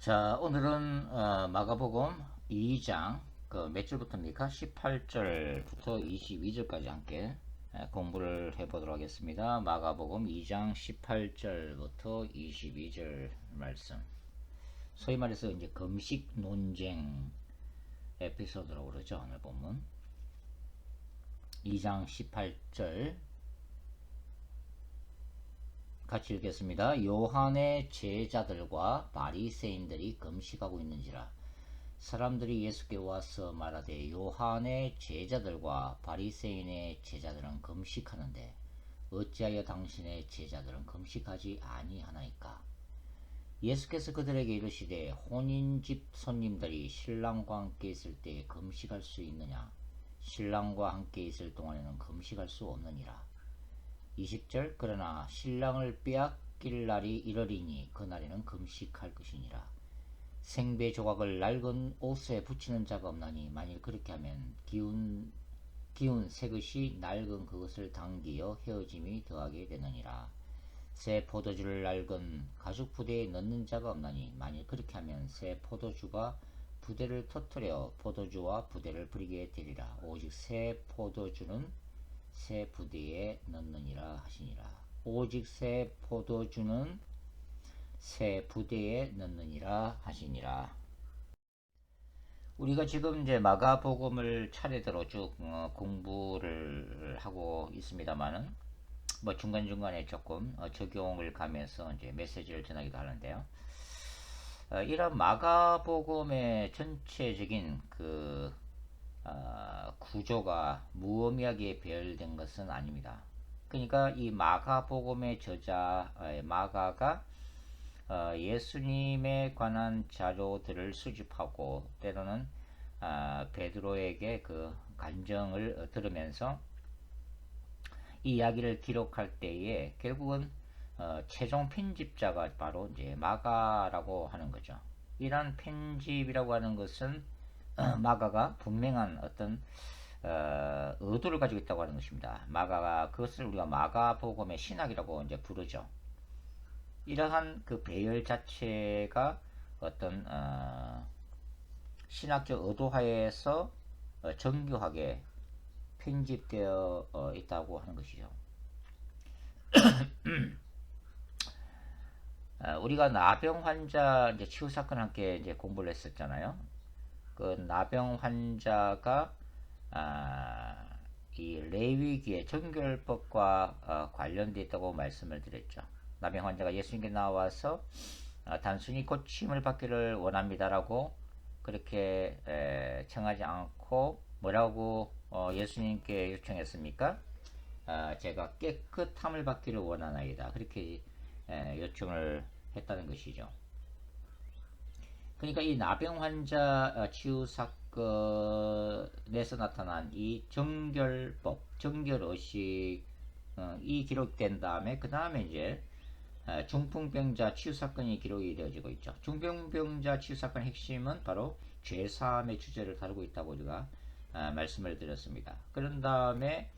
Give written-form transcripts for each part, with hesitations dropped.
자, 오늘은 마가복음 2장 몇 절부터입니까? 18절부터 22절까지 함께 공부를 해보도록 하겠습니다. 마가복음 2장 18절부터 22절 말씀. 소위 말해서 이제 금식 논쟁 에피소드라고 그러죠. 오늘 보면 2장 18절 같이 읽겠습니다. 요한의 제자들과 바리새인들이 금식하고 있는지라. 사람들이 예수께 와서 말하되 요한의 제자들과 바리새인의 제자들은 금식하는데 어찌하여 당신의 제자들은 금식하지 아니하나이까? 예수께서 그들에게 이르시되 혼인집 손님들이 신랑과 함께 있을 때에 금식할 수 있느냐? 신랑과 함께 있을 동안에는 금식할 수 없느니라. 20절 그러나 신랑을 빼앗길 날이 이르리니 그날에는 금식할 것이니라. 생배 조각을 낡은 옷에 붙이는 자가 없나니 만일 그렇게 하면 기운 새 것이 낡은 그것을 당기어 헤어짐이 더하게 되느니라. 새 포도주를 낡은 가죽 부대에 넣는 자가 없나니 만일 그렇게 하면 새 포도주가 부대를 터뜨려 포도주와 부대를 버리게 되리라. 오직 새 포도주는 새 부대에 넣느니라 하시니라. 오직 새 포도주는 새 부대에 넣느니라 하시니라. 우리가 지금 이제 마가복음을 차례대로 쭉 공부를 하고 있습니다만은 뭐 중간중간에 조금 적용을 가면서 이제 메시지를 전하기도 하는데요. 이런 마가복음의 전체적인 구조가 무의미하게 배열된 것은 아닙니다. 그러니까 이 마가복음의 저자 마가가 예수님에 관한 자료들을 수집하고 때로는 베드로에게 그 간증을 들으면서 이 이야기를 기록할 때에 결국은 최종 편집자가 바로 이제 마가라고 하는 거죠. 이러한 편집이라고 하는 것은 마가가 분명한 어떤 의도를 가지고 있다고 하는 것입니다. 마가가 그것을 우리가 마가복음의 신학이라고 이제 부르죠. 이러한 그 배열 자체가 어떤 신학적 의도하에서 정교하게 편집되어 있다고 하는 것이죠. 우리가 나병 환자 이제 치유 사건 함께 이제 공부를 했었잖아요. 그 나병 환자가 이 레위기의 정결법과 관련되어 있다고 말씀을 드렸죠. 나병 환자가 예수님께 나와서 단순히 고침을 받기를 원합니다라고 그렇게 청하지 않고 뭐라고 예수님께 요청했습니까? 제가 깨끗함을 받기를 원하나이다. 그렇게 요청을 했다는 것이죠. 그러니까 이 나병 환자 치유 사건에서 나타난 이 정결법, 정결의식 이 기록된 다음에 그 다음에 이제 중풍병자 치유 사건이 기록이 되어지고 있죠. 중풍병자 치유 사건의 핵심은 바로 죄사함의 주제를 다루고 있다고 우리가 말씀을 드렸습니다. 그런 다음에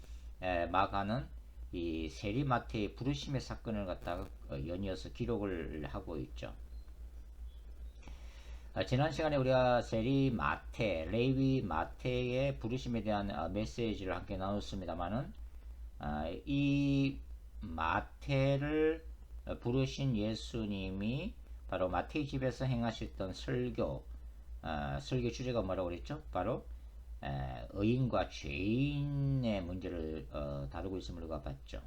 마가는 이 세리마태의 부르심의 사건을 갖다가 연이어서 기록을 하고 있죠. 지난 시간에 우리가 세리마태, 레위 마태의 부르심에 대한 메시지를 함께 나눴습니다만은 이 마태를 부르신 예수님이 바로 마태의 집에서 행하셨던 설교 주제가 뭐라고 그랬죠? 바로 의인과 죄인의 문제를 다루고 있음을 우리가 봤죠.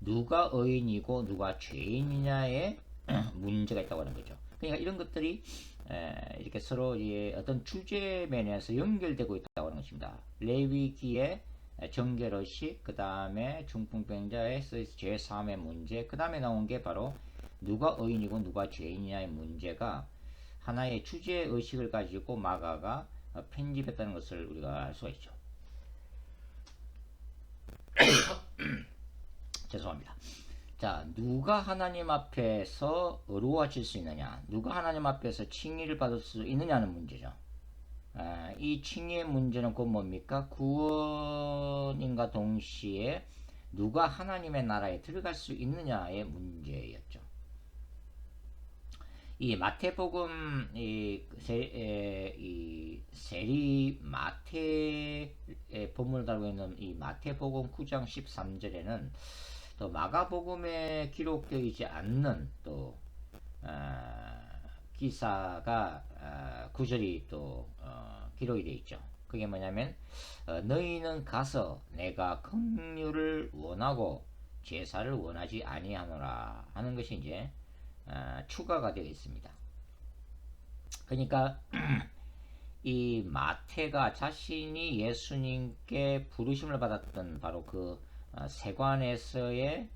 누가 의인이고 누가 죄인이냐의 문제가 있다고 하는 거죠. 그러니까 이런 것들이 이렇게 서로 어떤 주제 면에서 연결되고 있다고 하는 것입니다. 레위기의 정결의식, 그 다음에 중풍병자의 죄사함의 문제, 그 다음에 나온 게 바로 누가 의인이고 누가 죄인이냐의 문제가 하나의 주제의식을 가지고 마가가 편집했다는 것을 우리가 알 수가 있죠. 죄송합니다. 자, 누가 하나님 앞에서 어루워질 수 있느냐, 누가 하나님 앞에서 칭의를 받을 수 있느냐는 문제죠. 이 칭의의 문제는 곧 뭡니까? 구원인과 동시에 누가 하나님의 나라에 들어갈 수 있느냐의 문제였죠. 이 마태복음 이 세리 마태의 본문을 다루고 있는 이 마태복음 9장 13절에는 또 마가복음에 기록되어 있지 않는 또 기사가 구절이 또 기록이 되어 있죠. 그게 뭐냐면 너희는 가서 내가 긍휼을 원하고 제사를 원하지 아니하노라 하는 것이 이제 추가가 되어 있습니다. 그러니까 이 마태가 자신이 예수님께 부르심을 받았던 바로 그 세관에서의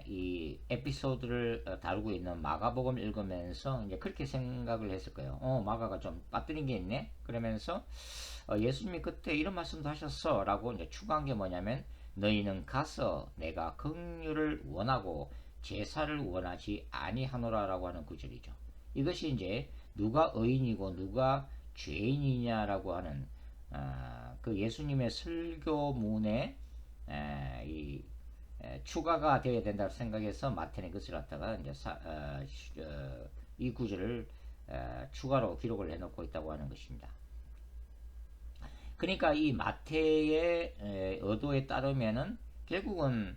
이 에피소드를 다루고 있는 마가복음 읽으면서 이제 그렇게 생각을 했을 거예요. 마가가 좀 빠뜨린 게 있네. 그러면서 예수님이 그때 이런 말씀도 하셨어 라고 이제 추가한 게 뭐냐면 너희는 가서 내가 긍휼을 원하고 제사를 원하지 아니하노라 라고 하는 구절이죠. 이것이 이제 누가 의인이고 누가 죄인이냐라고 하는 그 예수님의 설교문에 이 추가가 되어야 된다고 생각해서 마태는 그것을 갖다가 이제 이 구절을 추가로 기록을 해놓고 있다고 하는 것입니다. 그러니까 이 마태의 의도에 따르면은 결국은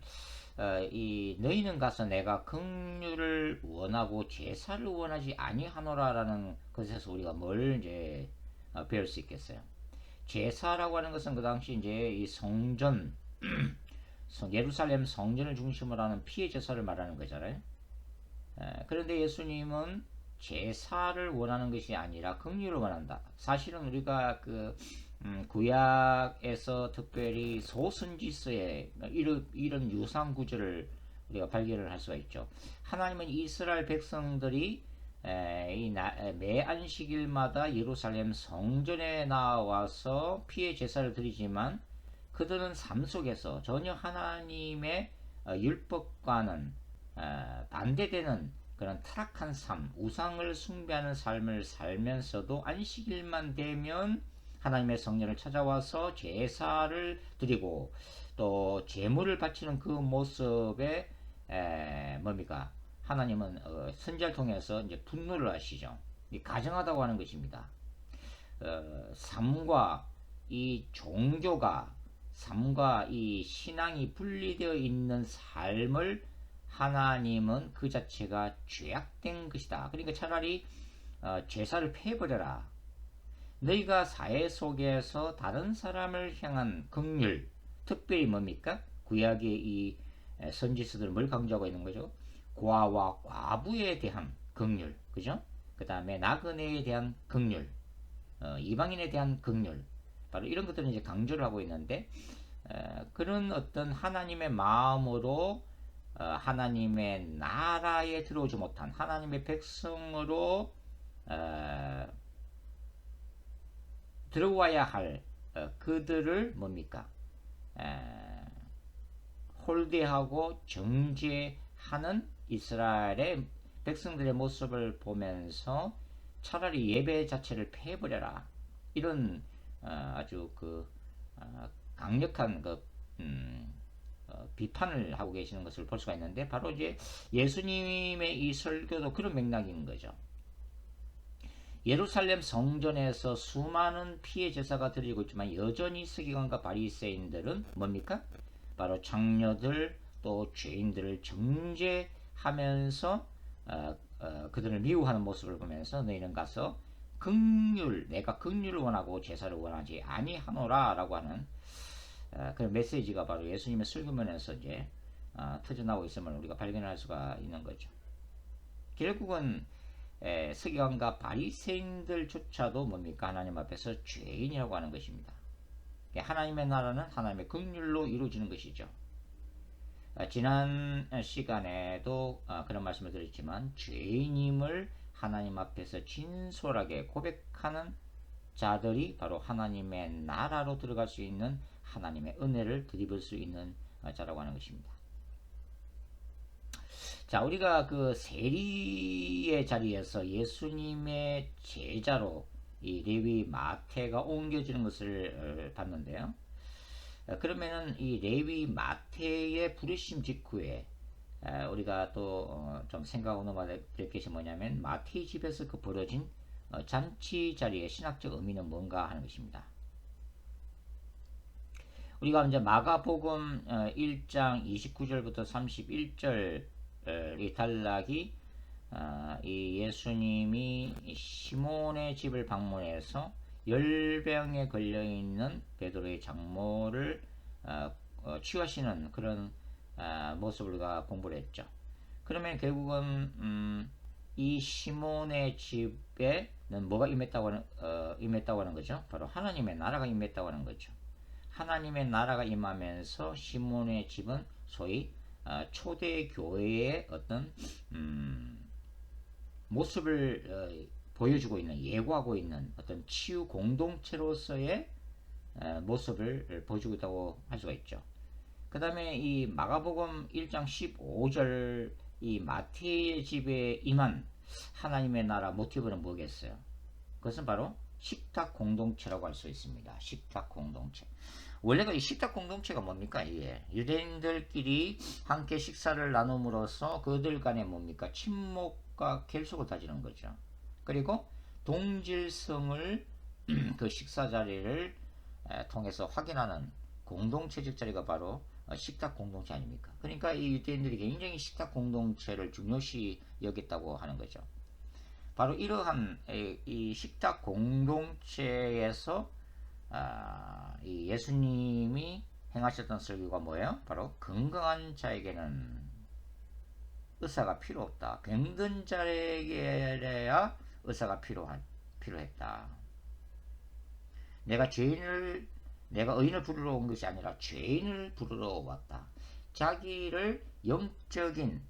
이 너희는 가서 내가 긍휼을 원하고 제사를 원하지 아니하노라라는 것에서 우리가 뭘 이제 배울 수 있겠어요. 제사라고 하는 것은 그 당시 이제 이 성전 예루살렘 성전을 중심으로 하는 피해 제사를 말하는 거잖아요. 그런데 예수님은 제사를 원하는 것이 아니라 긍휼을 원한다. 사실은 우리가 그 구약에서 특별히 소선지서에 이런 유상 구절을 우리가 발견을 할 수가 있죠. 하나님은 이스라엘 백성들이 매 안식일마다 예루살렘 성전에 나와서 피해 제사를 드리지만 그들은 삶 속에서 전혀 하나님의 율법과는 반대되는 그런 타락한 삶, 우상을 숭배하는 삶을 살면서도 안식일만 되면 하나님의 성전을 찾아와서 제사를 드리고 또 제물을 바치는 그 모습에 뭡니까? 하나님은 선지자를 통해서 이제 분노를 하시죠. 가증하다고 하는 것입니다. 삶과 이 종교가 삶과 이 신앙이 분리되어 있는 삶을 하나님은 그 자체가 죄악된 것이다. 그러니까 차라리 제사를 폐해버려라. 너희가 사회 속에서 다른 사람을 향한 긍휼, 특별히 뭡니까? 구약의 이 선지서들은 뭘 강조하고 있는 거죠? 고아와 과부에 대한 긍휼, 그죠? 그 다음에 나그네에 대한 긍휼, 이방인에 대한 긍휼, 바로 이런 것들을 이제 강조를 하고 있는데 그런 어떤 하나님의 마음으로 하나님의 나라에 들어오지 못한 하나님의 백성으로 들어와야 할 그들을 뭡니까? 홀대하고 정죄하는 이스라엘의 백성들의 모습을 보면서 차라리 예배 자체를 폐해버려라. 이런 아주 그 강력한 그 비판을 하고 계시는 것을 볼 수가 있는데 바로 이제 예수님의 이 설교도 그런 맥락인 거죠. 예루살렘 성전에서 수많은 피해 제사가 드리고 있지만 여전히 서기관과 바리새인들은 뭡니까? 바로 장녀들 또 죄인들을 정죄하면서 그들을 미워하는 모습을 보면서 너희는 가서 내가 긍휼을 원하고 제사를 원하지 아니하노라 라고 하는 그런 메시지가 바로 예수님의 설교문에서 이제 터져나오고 있음을 우리가 발견할 수가 있는 거죠. 결국은 서기관과 바리새인들조차도 뭡니까? 하나님 앞에서 죄인이라고 하는 것입니다. 하나님의 나라는 하나님의 긍휼로 이루어지는 것이죠. 지난 시간에도 그런 말씀을 드렸지만 죄인임을 하나님 앞에서 진솔하게 고백하는 자들이 바로 하나님의 나라로 들어갈 수 있는 하나님의 은혜를 드립을 수 있는 자라고 하는 것입니다. 자, 우리가 그 세리의 자리에서 예수님의 제자로 이 레위 마태가 옮겨지는 것을 봤는데요. 그러면은 이 레위 마태의 부르심 직후에 우리가 또 좀 생각하고 넘어야 될 것이 뭐냐면 마태의 집에서 그 벌어진 잔치 자리의 신학적 의미는 뭔가 하는 것입니다. 우리가 이제 마가복음 1장 29절부터 31절의 단락이 이 예수님이 시몬의 집을 방문해서 열병에 걸려있는 베드로의 장모를 치유하시는 그런 모습을 우리가 공부를 했죠. 그러면 결국은 이 시몬의 집에는 뭐가 임했다고 하는 거죠? 바로 하나님의 나라가 임했다고 하는 거죠. 하나님의 나라가 임하면서 시몬의 집은 소위 초대 교회의 어떤 모습을 보여주고 있는, 예고하고 있는 어떤 치유 공동체로서의 모습을 보여주고 있다고 할 수가 있죠. 그 다음에 이 마가복음 1장 15절 이 마태의 집에 임한 하나님의 나라 모티브는 뭐겠어요? 그것은 바로 식탁 공동체라고 할 수 있습니다. 식탁 공동체. 원래가 이 식탁 공동체가 뭡니까? 이게 유대인들끼리 함께 식사를 나눔으로써 그들 간에 뭡니까? 친목과 결속을 다지는 거죠. 그리고 동질성을 그 식사 자리를 통해서 확인하는 공동체적 자리가 바로 식탁 공동체 아닙니까? 그러니까 이 유대인들이 굉장히 식탁 공동체를 중요시 여겼다고 하는 거죠. 바로 이러한 이 식탁 공동체에서 이 예수님이 행하셨던 설교가 뭐예요? 바로 건강한 자에게는 의사가 필요 없다. 병든 자에게야 의사가 필요했다. 내가 의인을 부르러 온 것이 아니라 죄인을 부르러 왔다. 자기를 영적인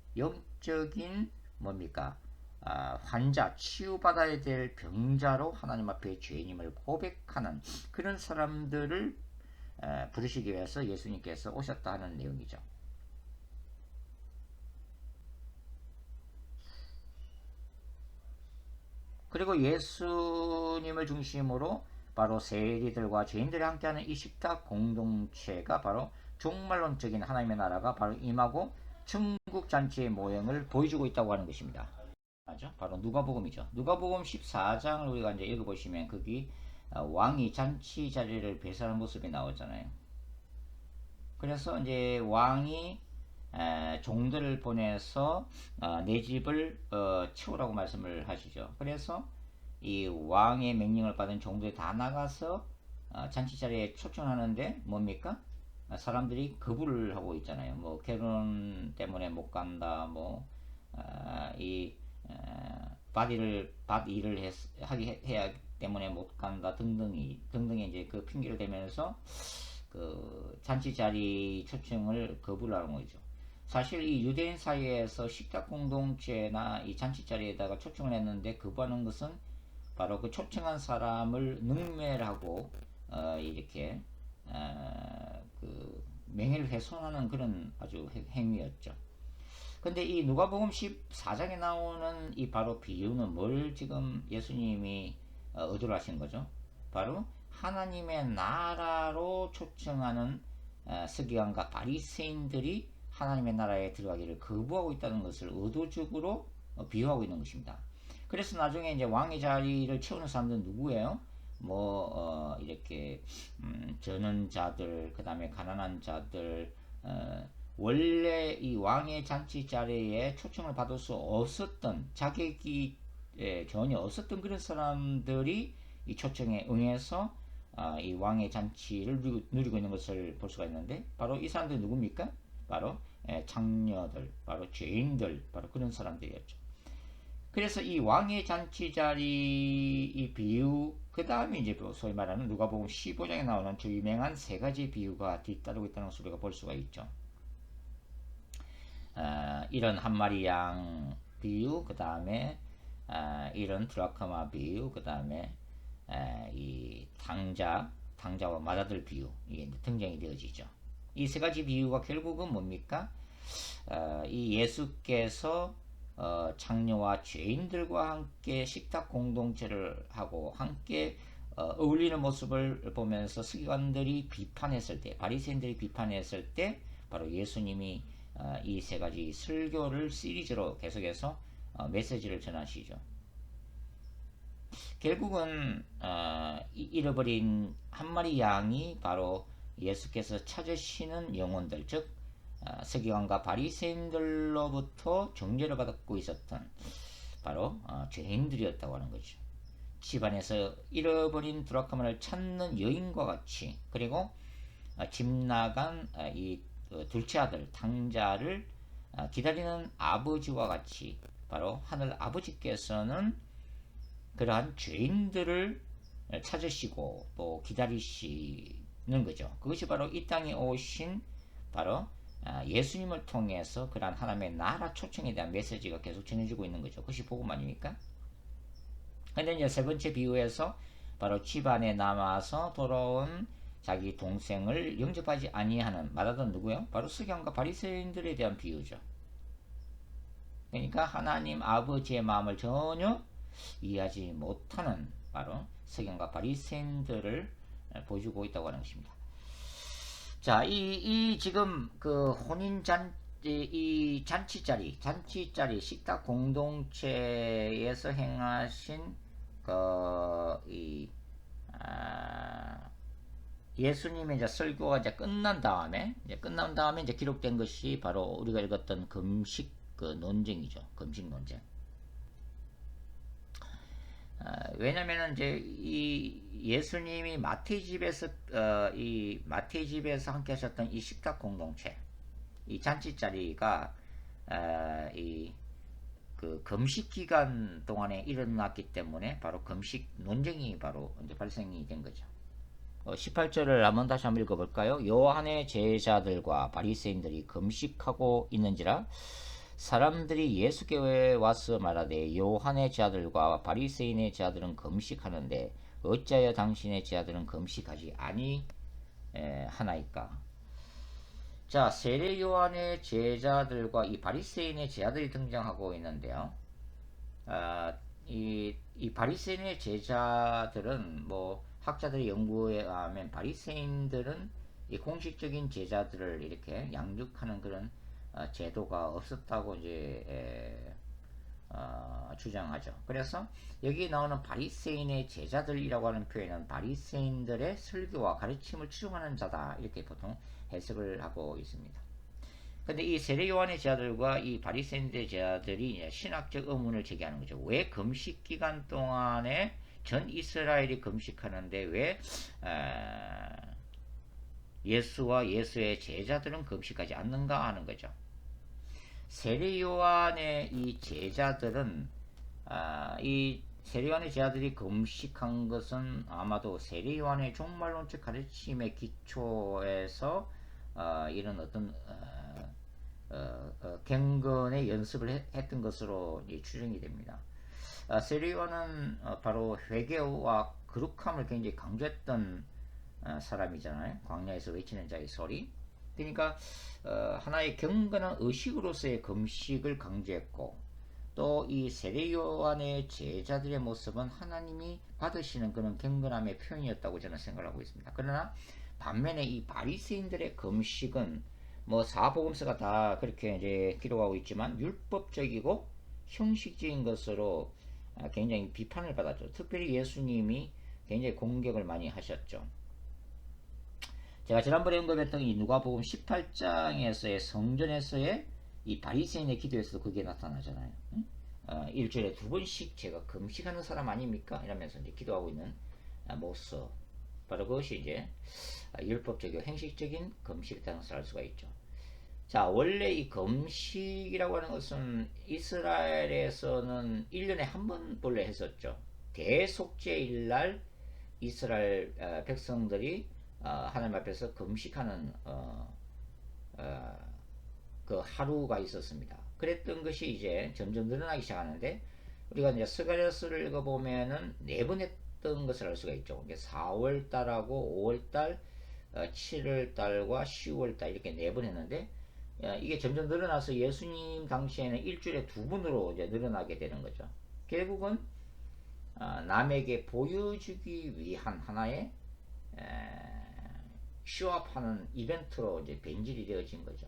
뭡니까? 환자, 치유받아야 될 병자로 하나님 앞에 죄인임을 고백하는 그런 사람들을 부르시기 위해서 예수님께서 오셨다 하는 내용이죠. 그리고 예수님을 중심으로 바로 세리들과 죄인들이 함께하는 이 식탁 공동체가 바로 종말론적인 하나님의 나라가 바로 임하고 천국 잔치의 모형을 보여주고 있다고 하는 것입니다. 바로 누가복음이죠. 누가복음 14장을 우리가 이제 읽어보시면 거기 왕이 잔치 자리를 배설하는 모습이 나오잖아요. 그래서 이제 왕이 종들을 보내서 내 집을 채우라고 말씀을 하시죠. 그래서 이 왕의 명령을 받은 종들이 다 나가서 잔치 자리에 초청하는데 뭡니까? 사람들이 거부를 하고 있잖아요. 뭐 결혼 때문에 못 간다. 밭 일을 해야 때문에 못 간다 등등이 이제 그 핑계를 대면서 그 잔치 자리 초청을 거부를 하는 거죠. 사실 이 유대인 사이에서 식탁 공동체나 이 잔치 자리에다가 초청을 했는데 거부하는 것은 바로 그 초청한 사람을 능멸하고 이렇게 그 명예를 훼손하는 그런 아주 행위였죠. 근데 이 누가복음 14장에 나오는 이 바로 비유는 뭘 지금 예수님이 의도를 하신 거죠? 바로 하나님의 나라로 초청하는 서기관과 바리새인들이 하나님의 나라에 들어가기를 거부하고 있다는 것을 의도적으로 비유하고 있는 것입니다. 그래서 나중에 이제 왕의 자리를 채우는 사람들은 누구예요? 이렇게 저는 자들, 그 다음에 가난한 자들, 원래 이 왕의 잔치 자리에 초청을 받을 수 없었던 자격이 전혀 없었던 그런 사람들이 이 초청에 응해서 이 왕의 잔치를 누리고 있는 것을 볼 수가 있는데 바로 이 사람들이 누굽니까? 바로 창녀들, 바로 죄인들, 바로 그런 사람들이었죠. 그래서 이 왕의 잔치 자리 이 비유 그 다음에 이제 소위 말하는 누가복음 15장에 나오는 저 유명한 세 가지 비유가 뒤따르고 있다는 것을 우리가 볼 수가 있죠. 이런 한 마리 양 비유, 그 다음에 이런 드라크마 비유, 그 다음에 이 당자와 마다들 비유 이게 등장이 되어지죠. 이 세 가지 비유가 결국은 뭡니까? 이 예수께서 창녀와 죄인들과 함께 식탁 공동체를 하고 함께 어울리는 모습을 보면서 서기관들이 비판했을 때, 바리새인들이 비판했을 때 바로 예수님이 이 세 가지 설교를 시리즈로 계속해서 메시지를 전하시죠. 결국은 잃어버린 한 마리 양이 바로 예수께서 찾으시는 영혼들, 즉 서기관과 바리새인들로부터 정죄를 받고 있었던 바로 죄인들이었다고 하는 거죠. 집안에서 잃어버린 두라카마를 찾는 여인과 같이, 그리고 집 나간 이 둘째 아들 탕자를 기다리는 아버지와 같이 바로 하늘 아버지께서는 그러한 죄인들을 찾으시고 또 기다리시는 거죠. 그것이 바로 이 땅에 오신 바로 예수님을 통해서 그러한 하나님의 나라 초청에 대한 메시지가 계속 전해지고 있는 거죠. 그것이 복음 아닙니까? 근데 이제 세 번째 비유에서 바로 집안에 남아서 돌아온 자기 동생을 영접하지 아니하는, 말하던 누구요? 바로 서기관과 바리새인들에 대한 비유죠. 그러니까 하나님 아버지의 마음을 전혀 이해하지 못하는 바로 서기관과 바리새인들을 보여주고 있다고 하는 것입니다. 자, 이 지금 그 이 잔치자리 식탁 공동체에서 행하신 예수님의 이제 설교가 이제 끝난 다음에 이제 기록된 것이 바로 우리가 읽었던 금식 논쟁이죠. 금식 논쟁. 왜냐면은 이제 이 예수님이 마태의 집에서 함께 하셨던 이 식탁 공동체, 이 잔치자리가 이 그 금식 기간 동안에 일어났기 때문에 바로 금식 논쟁이 바로 이제 발생이 된 거죠. 18절을 한번 다시 한번 읽어볼까요? 요한의 제자들과 바리새인들이 금식하고 있는지라 사람들이 예수께 와서 말하되 요한의 제자들과 바리새인의 제자들은 금식하는데 어찌하여 당신의 제자들은 금식하지 아니하나이까? 자, 세례 요한의 제자들과 이 바리새인의 제자들이 등장하고 있는데요. 이 바리새인의 제자들은 뭐 학자들의 연구에 의하면 바리새인들은 이 공식적인 제자들을 이렇게 양육하는 그런 제도가 없었다고 이제 주장하죠. 그래서 여기 나오는 바리새인의 제자들이라고 하는 표현은 바리새인들의 설교와 가르침을 추종하는 자다, 이렇게 보통 해석을 하고 있습니다. 근데 이 세례 요한의 제자들과 이 바리새인의 제자들이 신학적 의문을 제기하는 거죠. 왜 금식 기간 동안에 전 이스라엘이 금식하는데 왜 예수와 예수의 제자들은 금식하지 않는가 하는 거죠. 세례 요한의 이 제자들은 이 세례 요한의 제자들이 금식한 것은 아마도 세례 요한의 종말론적 가르침의 기초에서 이런 어떤 경건의 연습을 했던 것으로 추정이 됩니다. 세례 요한은 바로 회개와 거룩함을 굉장히 강조했던 사람이잖아요. 광야에서 외치는 자의 소리. 그러니까 하나의 경건한 의식으로서의 금식을 강조했고, 또 이 세례 요한의 제자들의 모습은 하나님이 받으시는 그런 경건함의 표현이었다고 저는 생각하고 있습니다. 그러나 반면에 이 바리새인들의 금식은 뭐 사복음서가 다 그렇게 이제 기록하고 있지만 율법적이고 형식적인 것으로 굉장히 비판을 받았죠. 특별히 예수님이 굉장히 공격을 많이 하셨죠. 제가 지난번에 언급했던 이 누가복음 18장에서의 성전에서의 이 바리새인의 기도에서도 그게 나타나잖아요. 일주일에 2번씩 제가 금식하는 사람 아닙니까? 이러면서 이제 기도하고 있는 모습. 바로 그것이 이제 율법적이고 행식적인 금식이라는 것을 알 수가 있죠. 자, 원래 이 금식이라고 하는 것은 이스라엘에서는 1년에 한 번 원래 했었죠. 대속죄일날 이스라엘 백성들이 하나님 앞에서 금식하는 그 하루가 있었습니다. 그랬던 것이 이제 점점 늘어나기 시작하는데, 우리가 이제 스가랴서를 읽어보면은 4번 했던 것을 알 수가 있죠. 4월달하고 5월달, 7월달과 10월달 이렇게 4번 했는데, 이게 점점 늘어나서 예수님 당시에는 일주일에 2번으로 이제 늘어나게 되는 거죠. 결국은 남에게 보여주기 위한 하나의 쇼업하는 이벤트로 이제 변질이 되어진 거죠.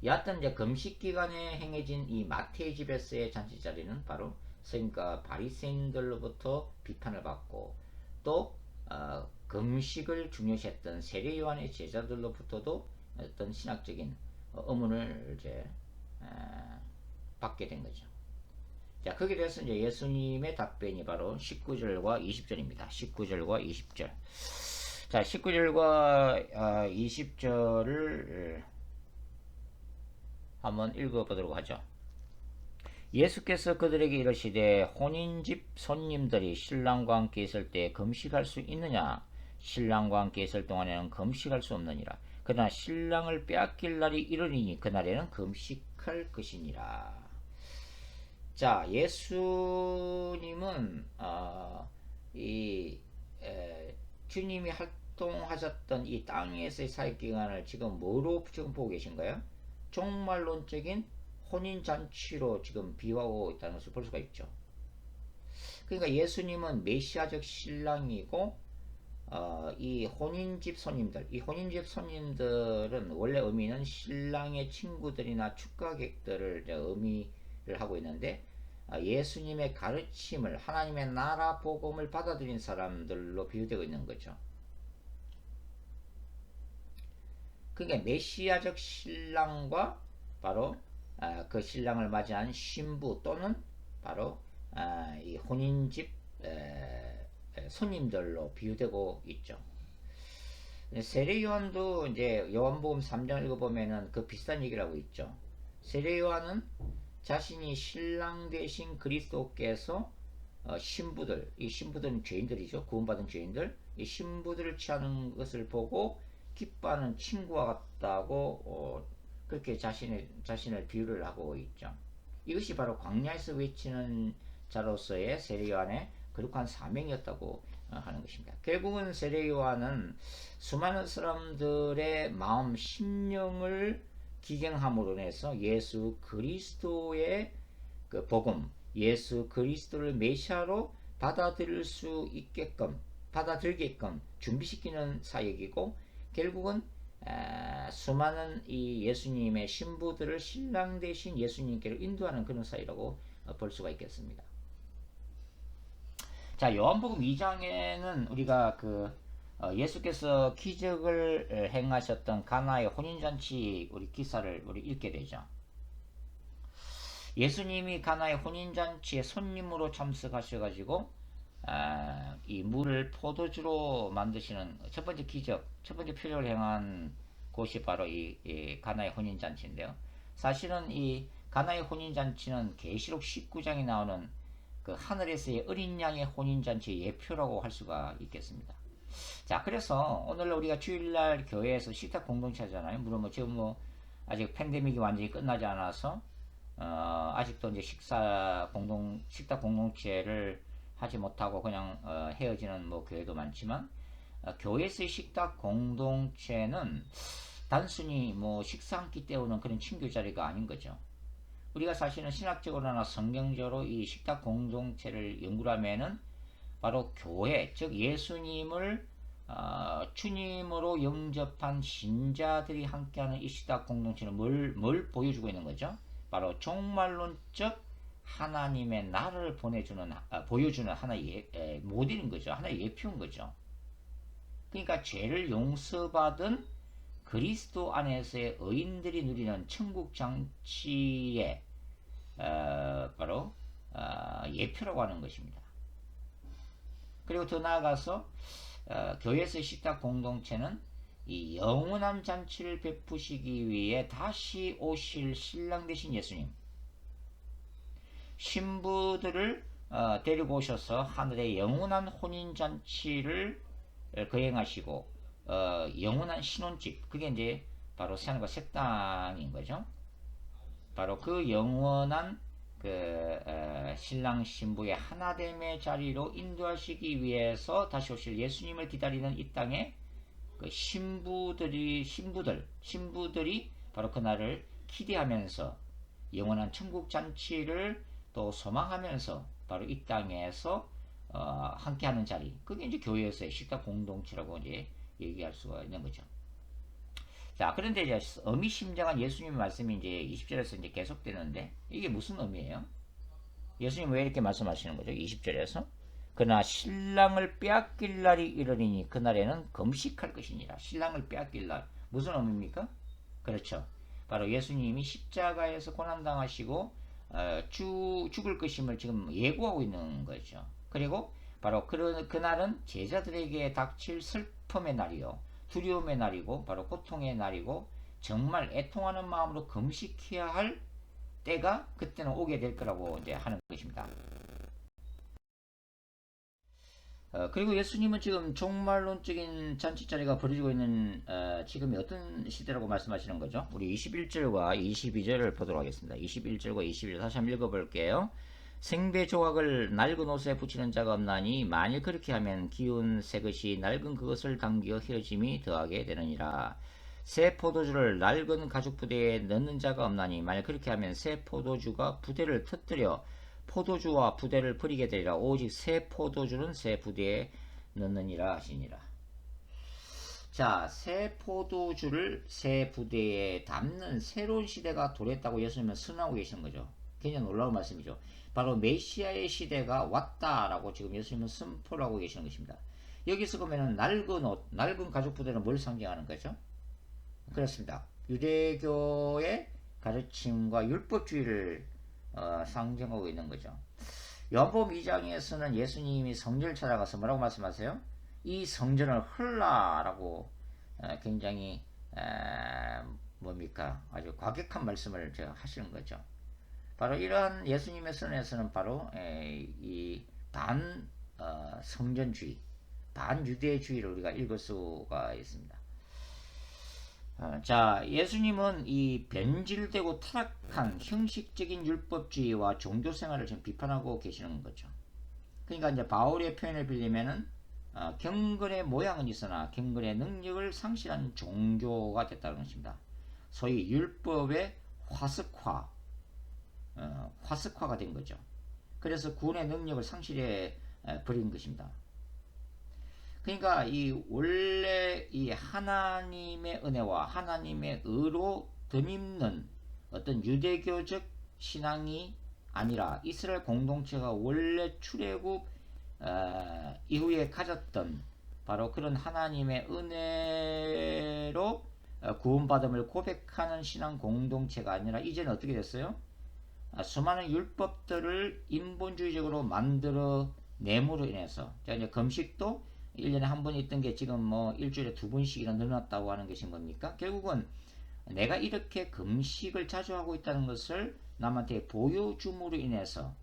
여하튼 이제 금식 기간에 행해진 이 마태의 집에서의 잔치 자리는 바로 그러니까 바리새인들로부터 비판을 받고 또 금식을 중요시했던 세례 요한의 제자들로부터도 어떤 신학적인 의문을 이제 받게 된 거죠. 자, 거기에 대해서 이제 예수님의 답변이 바로 19절과 20절입니다. 19절과 20절. 자, 19절과 20절을 한번 읽어보도록 하죠. 예수께서 그들에게 이르시되 혼인집 손님들이 신랑과 함께 있을 때 금식할 수 있느냐? 신랑과 함께 있을 동안에는 금식할 수 없느니라. 그러나 신랑을 빼앗길 날이 이르리니 그날에는 금식할 것이니라. 자, 예수님은 주님이 활동하셨던 이 땅에서의 사역 기간을 지금 뭐로 지금 보고 계신가요? 종말론적인 혼인잔치로 지금 비유하고 있다는 것을 볼 수가 있죠. 그러니까 예수님은 메시아적 신랑이고 이 혼인집 손님들은 원래 의미는 신랑의 친구들이나 축가객들을 의미를 하고 있는데 예수님의 가르침을 하나님의 나라 복음을 받아들인 사람들로 비유되고 있는 거죠. 그러니까 메시아적 신랑과 바로 그 신랑을 맞이한 신부 또는 바로 이 혼인집 손님들로 비유되고 있죠. 세례 요한도 이제 요한복음 3장 읽어보면은 그 비슷한 얘기를 하고 있죠. 세례 요한은 자신이 신랑 되신 그리스도께서 신부들, 이 신부들은 죄인들이죠. 구원받은 죄인들, 이 신부들을 취하는 것을 보고 기뻐하는 친구와 같다고 그렇게 자신을 비유를 하고 있죠. 이것이 바로 광야에서 외치는 자로서의 세례 요한의 거룩한 사명이었다고 하는 것입니다. 결국은 세례 요한은 수많은 사람들의 마음, 심령을 기경함으로 해서 예수 그리스도의 그 복음, 예수 그리스도를 메시아로 받아들게끔 준비시키는 사역이고, 결국은 수많은 이 예수님의 신부들을 신랑 대신 예수님께로 인도하는 그런 사이라고 볼 수가 있겠습니다. 자, 요한복음 2장에는 우리가 예수께서 기적을 행하셨던 가나의 혼인잔치 우리 기사를 우리 읽게 되죠. 예수님이 가나의 혼인잔치에 손님으로 참석하셔가지고 이 물을 포도주로 만드시는 첫 번째 기적, 첫 번째 표적을 행한 곳이 바로 이 가나의 혼인잔치인데요. 사실은 이 가나의 혼인잔치는 계시록 19장에 나오는 그 하늘에서의 어린 양의 혼인잔치의 예표라고 할 수가 있겠습니다. 자, 그래서 오늘 우리가 주일날 교회에서 식탁 공동체 하잖아요. 물론 지금 아직 팬데믹이 완전히 끝나지 않아서 아직도 이제 식탁 공동체를 하지 못하고 그냥 헤어지는 교회도 많지만 교회에서의 식탁 공동체는 단순히 식사 한 끼 때우는 그런 친교 자리가 아닌 거죠. 우리가 사실은 신학적으로나 성경적으로 이 식탁 공동체를 연구를 하면은 바로 교회, 즉 예수님을 주님으로 영접한 신자들이 함께하는 이 식탁 공동체는 뭘 보여주고 있는 거죠? 바로 종말론적 하나님의 나라를 보여주는 하나의 모델인 거죠. 하나의 예표인 거죠. 그러니까 죄를 용서받은 그리스도 안에서의 의인들이 누리는 천국 장치의 바로 예표라고 하는 것입니다. 그리고 더 나아가서 교회에서의 식탁 공동체는 이 영원한 잔치를 베푸시기 위해 다시 오실 신랑 되신 예수님, 신부들을 데리고 오셔서 하늘의 영원한 혼인잔치를 거행하시고 영원한 신혼집, 그게 이제 바로 새하늘과 새 땅인 거죠. 바로 그 영원한 신랑 신부의 하나됨의 자리로 인도하시기 위해서 다시 오실 예수님을 기다리는 이 땅에 그 신부들이 바로 그날을 기대하면서 영원한 천국 잔치를 또 소망하면서 바로 이 땅에서 함께하는 자리, 그게 이제 교회에서의 식탁 공동체라고 이제 얘기할 수가 있는 거죠. 자, 그런데 이제 의미심장한 예수님의 말씀이 이제 20절에서 이제 계속되는데 이게 무슨 의미예요? 예수님 왜 이렇게 말씀하시는 거죠? 20절에서 그러나 신랑을 빼앗길 날이 이르리니 그날에는 금식할 것이니라. 신랑을 빼앗길 날 무슨 의미입니까? 그렇죠. 바로 예수님이 십자가에서 고난당하시고 죽을 것임을 지금 예고하고 있는 거죠. 그리고 바로 그날은 제자들에게 닥칠 슬픔의 날이요, 두려움의 날이고 바로 고통의 날이고 정말 애통하는 마음으로 금식해야 할 때가 그때는 오게 될 거라고 이제 하는 것입니다. 그리고 예수님은 지금 종말론적인 잔치자리가 벌어지고 있는 지금이 어떤 시대라고 말씀하시는 거죠? 우리 21절과 22절을 보도록 하겠습니다. 21절과 22절 다시 한번 읽어볼게요. 생배 조각을 낡은 옷에 붙이는 자가 없나니 만일 그렇게 하면 기운 새 것이 낡은 그것을 당겨 휘어짐이 더하게 되느니라. 새 포도주를 낡은 가죽 부대에 넣는 자가 없나니 만일 그렇게 하면 새 포도주가 부대를 터뜨려 포도주와 부대를 버리게 되리라. 오직 새 포도주는 새 부대에 넣느니라 하시니라. 자, 새 포도주를 새 부대에 담는 새로운 시대가 도래했다고 예수님은 선언하고 계시는 거죠. 굉장히 놀라운 말씀이죠. 바로 메시아의 시대가 왔다라고 지금 예수님은 선포를 하고 계시는 것입니다. 여기서 보면은 낡은 옷, 낡은 가죽 부대는 뭘 상징하는 거죠? 그렇습니다. 유대교의 가르침과 율법주의를 상징하고 있는 거죠. 요한복음 2장에서는 예수님이 성전을 찾아가서 뭐라고 말씀하세요? 이 성전을 헐라라고 굉장히 뭡니까? 아주 과격한 말씀을 하시는 거죠. 바로 이러한 예수님의 선에서는 바로 이 반 성전주의, 반 유대주의를 우리가 읽을 수가 있습니다. 자, 예수님은 이 변질되고 타락한 형식적인 율법주의와 종교생활을 지금 비판하고 계시는 거죠. 그러니까 이제 바울의 표현을 빌리면은 경건의 모양은 있으나 경건의 능력을 상실한 종교가 됐다는 것입니다. 소위 율법의 화석화가 된 거죠. 그래서 구원의 능력을 상실해 버린 것입니다. 그러니까 이 원래 이 하나님의 은혜와 하나님의 의로 덧입는 어떤 유대교적 신앙이 아니라 이스라엘 공동체가 원래 출애굽 이후에 가졌던 바로 그런 하나님의 은혜로 구원받음을 고백하는 신앙 공동체가 아니라 이제는 어떻게 됐어요? 수많은 율법들을 인본주의적으로 만들어 내므로 인해서 이제 금식도 1년에 한 번 있던 게 지금 뭐 일주일에 2번씩이나 늘어났다고 하는 것인 겁니까? 결국은 내가 이렇게 금식을 자주 하고 있다는 것을 남한테 보여줌으로 인해서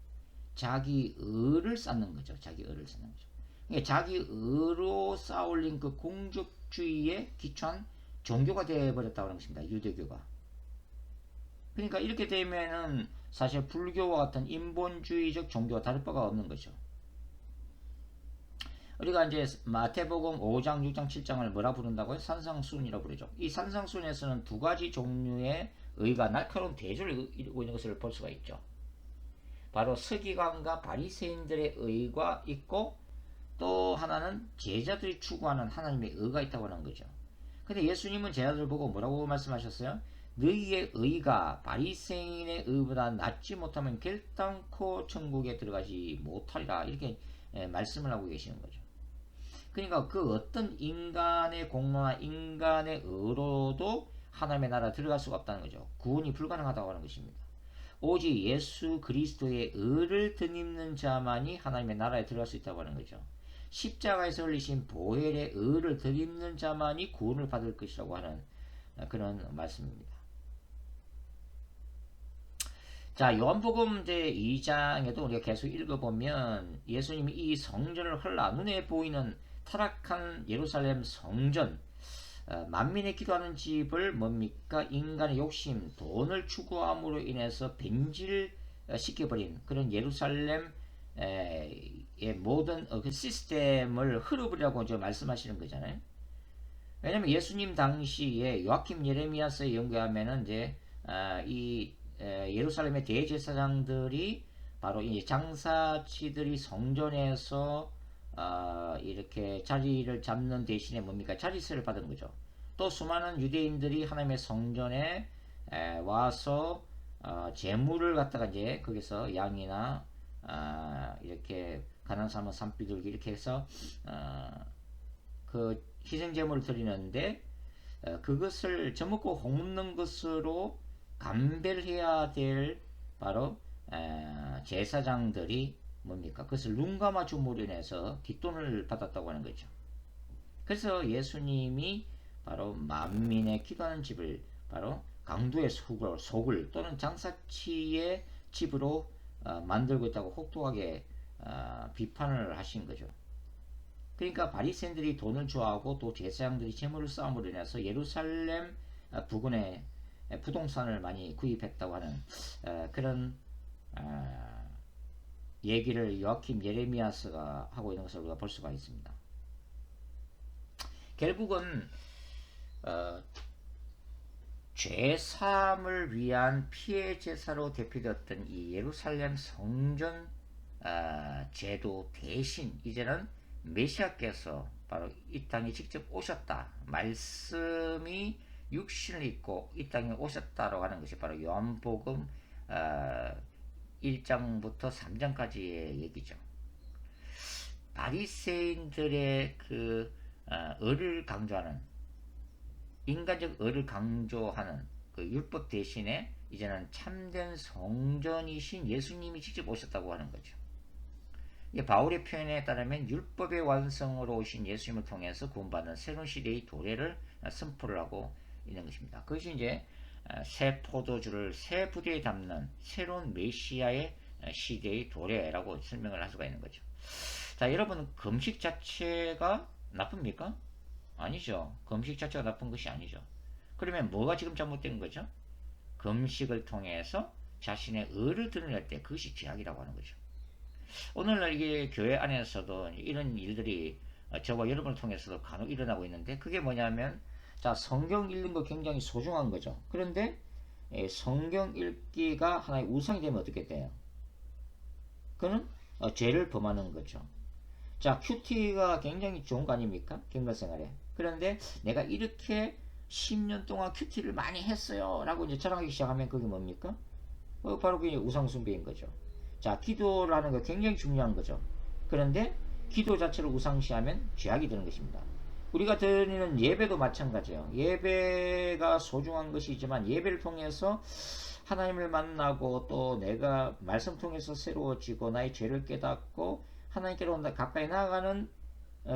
자기 의를 쌓는 거죠. 자기 의를 쌓는 거죠. 그러니까 자기 의로 쌓아올린 그 공적주의에 기초한 종교가 되어버렸다고 하는 것입니다. 유대교가. 그러니까 이렇게 되면은 사실 불교와 같은 인본주의적 종교와 다를 바가 없는 거죠. 우리가 이제 마태복음 5장, 6장, 7장을 뭐라 부른다고요? 산상순이라고 부르죠. 이 산상순에서는 두 가지 종류의 의가 날카로운 대조를 이루고 있는 것을 볼 수가 있죠. 바로 서기관과 바리새인들의 의가 있고 또 하나는 제자들이 추구하는 하나님의 의가 있다고 하는 거죠. 근데 예수님은 제자들 보고 뭐라고 말씀하셨어요? 너희의 의가 바리새인의 의보다 낫지 못하면 결단코 천국에 들어가지 못하리라 이렇게 말씀을 하고 계시는 거죠. 그러니까 그 어떤 인간의 공로나 인간의 의로도 하나님의 나라 들어갈 수가 없다는 거죠. 구원이 불가능하다고 하는 것입니다. 오직 예수 그리스도의 의를 덧입는 자만이 하나님의 나라에 들어갈 수 있다고 하는 거죠. 십자가에서 흘리신 보혈의 의를 덧입는 자만이 구원을 받을 것이라고 하는 그런 말씀입니다. 자, 요한복음 제 2장에도 우리가 계속 읽어보면 예수님이 이 성전을 헐라 눈에 보이는 타락한 예루살렘 성전 만민의 기도하는 집을 뭡니까? 인간의 욕심, 돈을 추구함으로 인해서 변질시켜버린 그런 예루살렘의 모든 그 시스템을 흐려버리라고 이제 말씀하시는 거잖아요. 왜냐면 예수님 당시에 요아킴 예레미야서에 연구하면은 이제 이 예루살렘의 대제사장들이 바로 이 장사치들이 성전에서 이렇게 자리를 잡는 대신에 뭡니까? 자리세를 받은 거죠. 또 수많은 유대인들이 하나님의 성전에 와서 제물을 갖다가 이제 거기서 양이나 이렇게 가난 사람은 산비둘기 이렇게 해서 그 희생 제물을 드리는데 그것을 젖먹고 홈없는 것으로 감별해야 될 바로 제사장들이 뭡니까? 그것을 눈 감아 줌으로 인해서 뒷돈을 받았다고 하는 거죠. 그래서 예수님이 바로 만민의 기도하는 집을 바로 강도의 속을 또는 장사치의 집으로 만들고 있다고 혹독하게 비판을 하신 거죠. 그러니까 바리새인들이 돈을 좋아하고 또 제사장들이 재물을 쌓음으로 인해서 예루살렘 부근에 부동산을 많이 구입했다고 하는 그런 얘기를 요아킴 예레미야스가 하고 있는 것을 우리가 볼 수가 있습니다. 결국은 죄사함을 위한 피해 제사로 대표되었던 이 예루살렘 성전 제도 대신 이제는 메시아께서 바로 이 땅에 직접 오셨다. 말씀이 육신을 입고 이 땅에 오셨다라고 하는 것이 바로 요한복음 1장부터 3장까지의 얘기죠. 바리새인들의 그 의를 강조하는 인간적 의를 강조하는 그 율법 대신에 이제는 참된 성전이신 예수님이 직접 오셨다고 하는 거죠. 바울의 표현에 따르면 율법의 완성으로 오신 예수님을 통해서 구원받는 새로운 시대의 도래를 선포를 하고 있는 것입니다. 그것이 이제 새 포도주를 새 부대에 담는 새로운 메시아의 시대의 도래라고 설명을 할 수가 있는 거죠. 자, 여러분, 금식 자체가 나쁩니까? 아니죠. 금식 자체가 나쁜 것이 아니죠. 그러면 뭐가 지금 잘못된 거죠? 금식을 통해서 자신의 의를 드러낼 때 그것이 죄악이라고 하는 거죠. 오늘날 이게 교회 안에서도 이런 일들이 저와 여러분을 통해서도 간혹 일어나고 있는데 그게 뭐냐면 자, 성경 읽는 거 굉장히 소중한 거죠. 그런데 성경 읽기가 하나의 우상이 되면 어떻게 돼요? 그는 죄를 범하는 거죠. 자, 큐티가 굉장히 좋은 거 아닙니까? 경건생활에. 그런데 내가 이렇게 10년 동안 큐티를 많이 했어요 라고 이제 자랑하기 시작하면 그게 뭡니까? 바로 그게 우상숭배인 거죠. 자, 기도라는 거 굉장히 중요한 거죠. 그런데 기도 자체를 우상시하면 죄악이 되는 것입니다. 우리가 드리는 예배도 마찬가지예요. 예배가 소중한 것이지만 예배를 통해서 하나님을 만나고 또 내가 말씀 통해서 새로워지고 나의 죄를 깨닫고 하나님께로 가까이 나아가는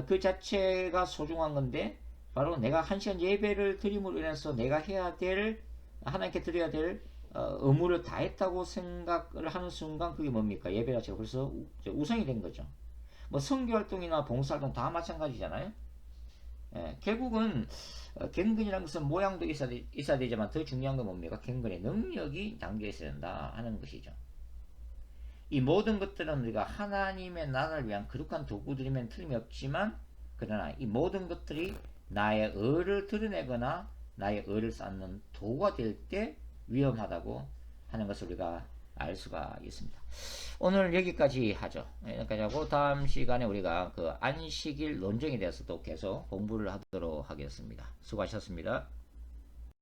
그 자체가 소중한 건데 바로 내가 한 시간 예배를 드림으로 인해서 내가 해야 될 하나님께 드려야 될 의무를 다했다고 생각을 하는 순간 그게 뭡니까? 예배 자체가 그래서 우상이 된 거죠. 뭐 선교활동이나 봉사활동 다 마찬가지잖아요. 결국은 경건이라는 것은 모양도 있어야 되지만 더 중요한 건 뭡니까? 경건의 능력이 담겨 있어야 된다 하는 것이죠. 이 모든 것들은 우리가 하나님의 나라를 위한 거룩한 도구들이면 틀림이 없지만 그러나 이 모든 것들이 나의 의를 드러내거나 나의 의를 쌓는 도구가 될 때 위험하다고 하는 것을 우리가 알 수가 있습니다. 오늘 여기까지 하죠. 여기까지 하고 다음 시간에 우리가 그 안식일 논쟁에 대해서도 계속 공부를 하도록 하겠습니다. 수고하셨습니다.